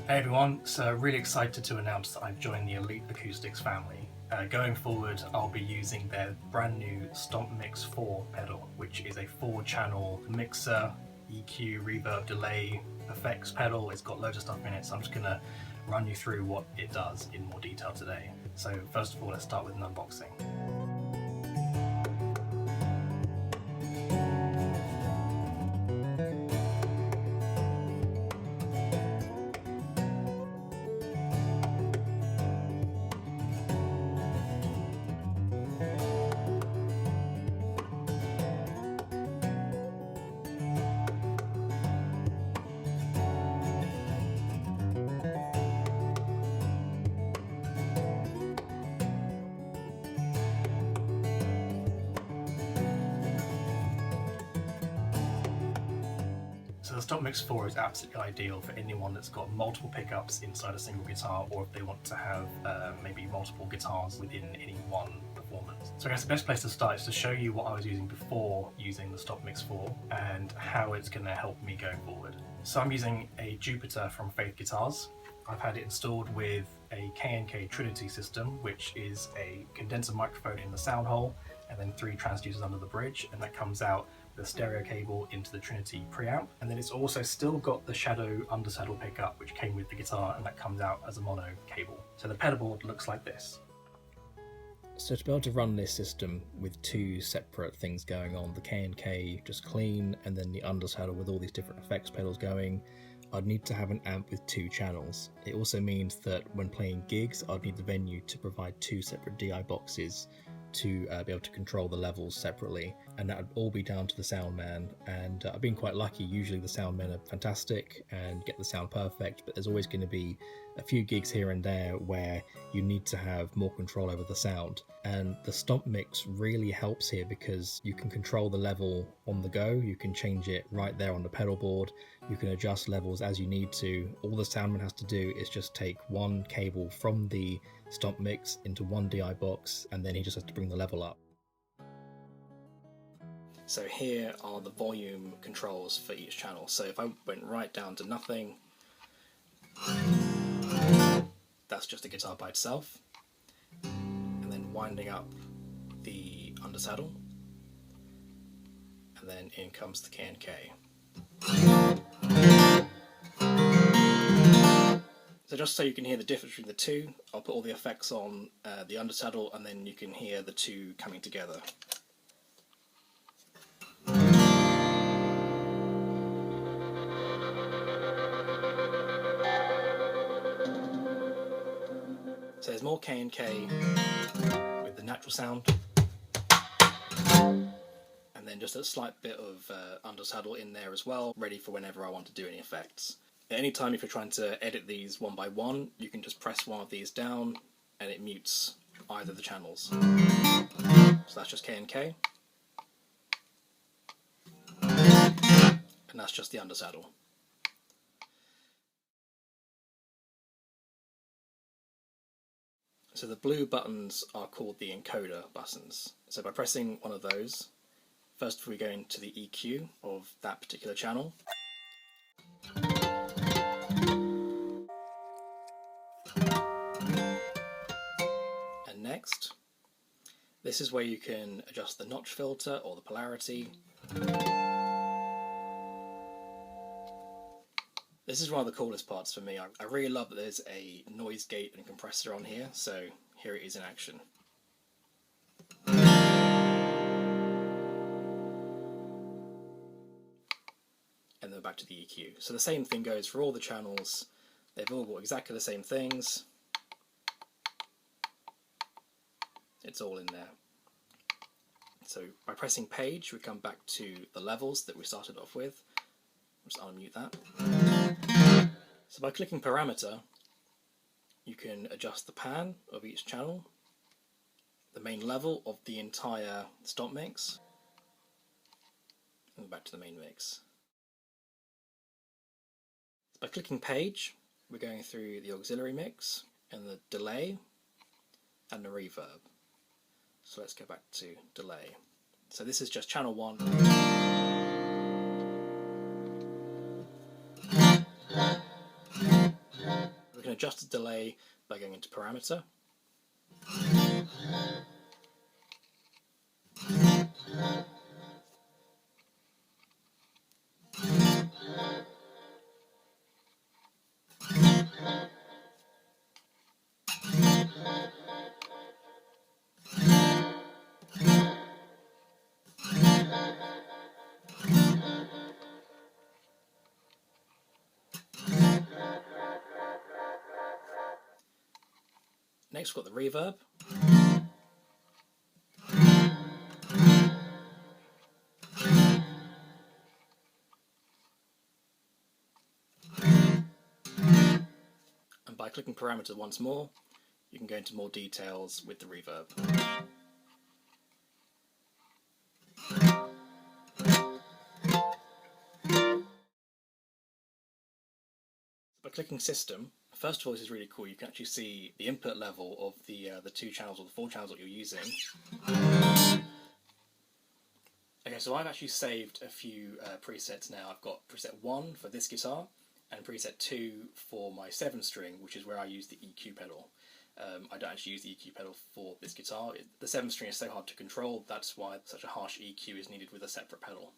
Hey everyone, so really excited to announce that I've joined the Elite Acoustics family. Going forward, I'll be using their brand new Stompmix 4 pedal, which is a 4-channel mixer, EQ, reverb, delay, effects pedal. It's got loads of stuff in it, so I'm just going to run you through what it does in more detail today. So first of all, let's start with an unboxing. So the Stompmix 4 is absolutely ideal for anyone that's got multiple pickups inside a single guitar, or if they want to have maybe multiple guitars within any one performance. So I guess the best place to start is to show you what I was using before using the Stompmix 4 and how it's going to help me going forward. So I'm using a Jupiter from Faith Guitars. I've had it installed with a K&K Trinity system, which is a condenser microphone in the sound hole and then 3 transducers under the bridge, and that comes out the stereo cable into the Trinity preamp, and then it's also still got the Shadow undersaddle pickup which came with the guitar, and that comes out as a mono cable. So the pedal board looks like this. So to be able to run this system with 2 separate things going on, the K&K just clean and then the undersaddle with all these different effects pedals going, I'd need to have an amp with 2 channels. It also means that when playing gigs, I'd need the venue to provide 2 separate DI boxes to be able to control the levels separately, and that would all be down to the sound man. And I've been quite lucky. Usually the sound men are fantastic and get the sound perfect, but there's always going to be a few gigs here and there where you need to have more control over the sound, and the Stompmix really helps here because you can control the level on the go. You can change it right there on the pedal board. You can adjust levels as you need to. All the soundman has to do is just take one cable from the Stompmix into one DI box, and then he just has to bring the level up. So here are the volume controls for each channel. So if I went right down to nothing, that's just a guitar by itself. And then winding up the undersaddle, and then in comes the K&K. So just so you can hear the difference between the two, I'll put all the effects on the undersaddle, and then you can hear the two coming together. So there's more K&K with the natural sound, and then just a slight bit of undersaddle in there as well, ready for whenever I want to do any effects. At any time, if you're trying to edit these one by one, you can just press one of these down and it mutes either of the channels. So that's just K&K, and that's just the undersaddle. So the blue buttons are called the encoder buttons. So by pressing one of those, first we go into the EQ of that particular channel. And next, this is where you can adjust the notch filter or the polarity. This is one of the coolest parts for me. I really love that there's a Noisegate and compressor on here, so here it is in action. And then back to the EQ. So the same thing goes for all the channels. They've all got exactly the same things. It's all in there. So by pressing page, we come back to the levels that we started off with. Just unmute that. So by clicking parameter, you can adjust the pan of each channel, the main level of the entire Stompmix, and back to the main mix. By clicking page, we're going through the auxiliary mix and the delay and the reverb. So let's go back to delay. So this is just channel 1. adjust the delay by going into parameter. Next we've got the reverb. And by clicking parameter once more, you can go into more details with the reverb. By clicking system, first of all, this is really cool. You can actually see the input level of the 2 channels or the 4 channels that you're using. Okay, so I've actually saved a few presets now. I've got preset 1 for this guitar and preset 2 for my 7-string, which is where I use the EQ pedal. I don't actually use the EQ pedal for this guitar. The 7-string is so hard to control, that's why such a harsh EQ is needed with a separate pedal.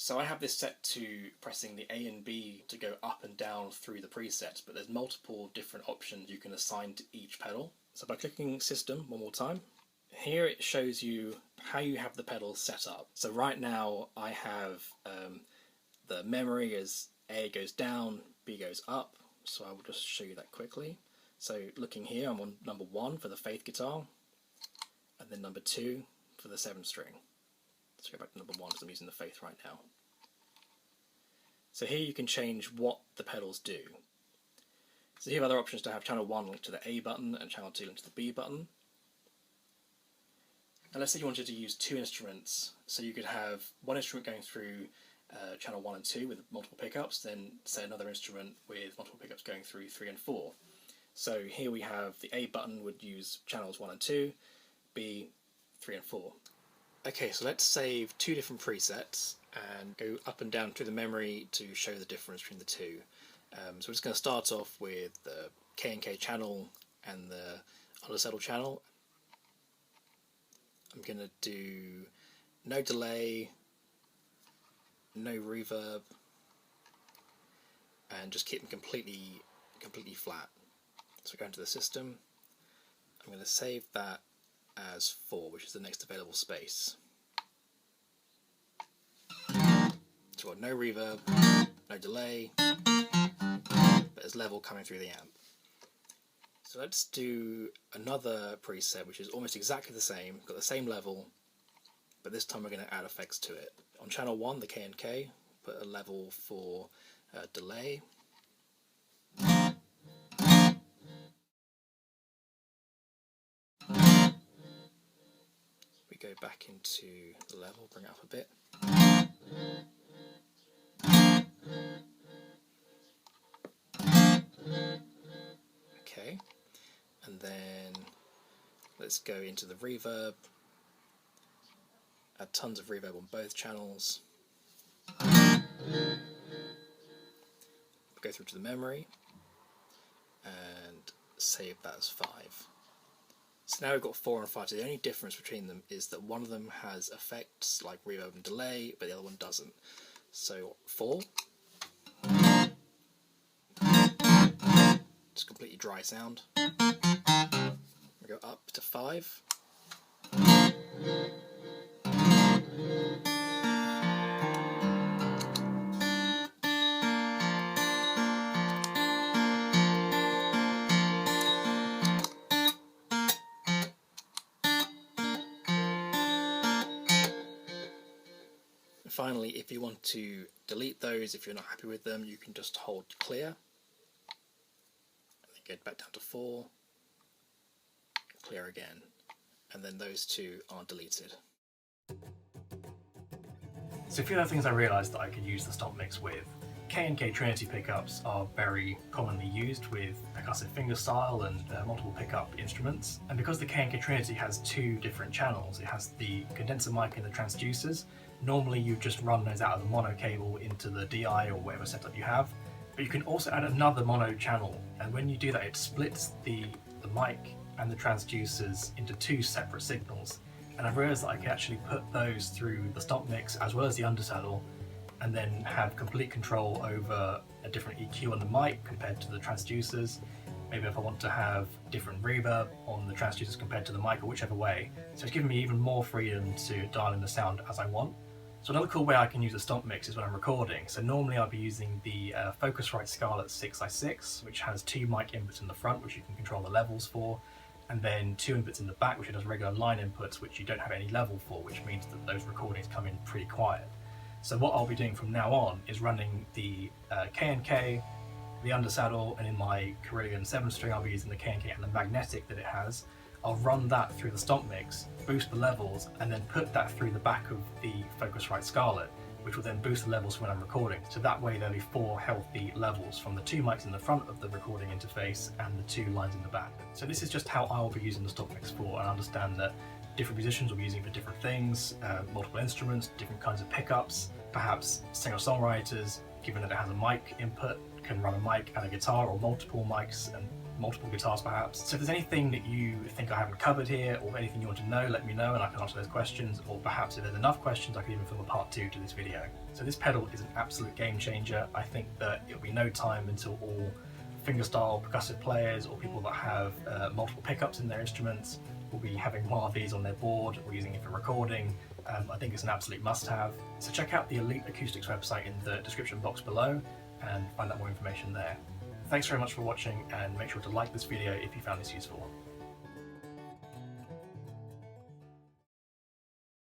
So I have this set to pressing the A and B to go up and down through the presets, but there's multiple different options you can assign to each pedal. So by clicking system one more time, here it shows you how you have the pedals set up. So right now I have the memory as A goes down, B goes up, so I will just show you that quickly. So looking here, I'm on number 1 for the Faith guitar, and then number 2 for the 7-string. Let's go back to number 1 because I'm using the Faith right now. So here you can change what the pedals do. So you have other options to have channel 1 linked to the A button and channel 2 linked to the B button. And let's say you wanted to use 2 instruments, so you could have one instrument going through channel 1 and 2 with multiple pickups, then say another instrument with multiple pickups going through 3 and 4. So here we have the A button would use channels 1 and 2, B 3 and 4. Okay, so let's save 2 different presets and go up and down through the memory to show the difference between the 2. So we're just going to start off with the K&K channel and the Untitled channel. I'm going to do no delay, no reverb, and just keep them completely flat. So go into the system. I'm going to save that as 4, which is the next available space. So we've got no reverb, no delay, but there's level coming through the amp. So let's do another preset which is almost exactly the same, got the same level, but this time we're going to add effects to it. On channel 1, the K&K, put a level for delay. We go back into the level, bring it up a bit. Okay, and then let's go into the reverb, add tons of reverb on both channels, go through to the memory and save that as 5. So now we've got 4 and 5, so the only difference between them is that one of them has effects like reverb and delay, but the other one doesn't. So 4, just completely dry sound. We go up to 5. Finally, if you want to delete those, if you're not happy with them, you can just hold clear, and then go back down to 4, clear again, and then those 2 are deleted. So a few other things I realised that I could use the Stompmix with. K&K Trinity pickups are very commonly used with percussive fingerstyle and multiple pickup instruments. And because the K&K Trinity has 2 different channels, it has the condenser mic and the transducers. Normally you just run those out of the mono cable into the DI or whatever setup you have, But you can also add another mono channel, and when you do that, it splits the mic and the transducers into two separate signals. And I've realised that I can actually put those through the Stompmix as well as the Untitled, and then have complete control over a different EQ on the mic compared to the transducers. Maybe if I want to have different reverb on the transducers compared to the mic, or whichever way. So it's giving me even more freedom to dial in the sound as I want. So another cool way I can use a Stompmix is when I'm recording. So normally I'll be using the Focusrite Scarlett 6i6, which has two mic inputs in the front, which you can control the levels for, and then two inputs in the back, which are just regular line inputs, which you don't have any level for, which means that those recordings come in pretty quiet. So what I'll be doing from now on is running the K&K, the undersaddle, and in my Carillion 7-string I'll be using the K&K and the magnetic that it has. I'll run that through the Stompmix, boost the levels, and then put that through the back of the Focusrite Scarlett, which will then boost the levels when I'm recording. So that way there'll be 4 healthy levels from the 2 mics in the front of the recording interface and the 2 lines in the back. So this is just how I'll be using the Stompmix for, and I understand that different musicians will be using it for different things, multiple instruments, different kinds of pickups, perhaps singer-songwriters, given that it has a mic input, can run a mic and a guitar, or multiple mics and multiple guitars perhaps. So if there's anything that you think I haven't covered here, or anything you want to know, let me know and I can answer those questions, or perhaps if there's enough questions I could even film a part 2 to this video. So this pedal is an absolute game changer. I think that it'll be no time until all fingerstyle percussive players or people that have multiple pickups in their instruments will be having one of these on their board or using it for recording. I think it's an absolute must-have. So check out the Elite Acoustics website in the description box below and find out more information there. Thanks very much for watching, and make sure to like this video if you found this useful.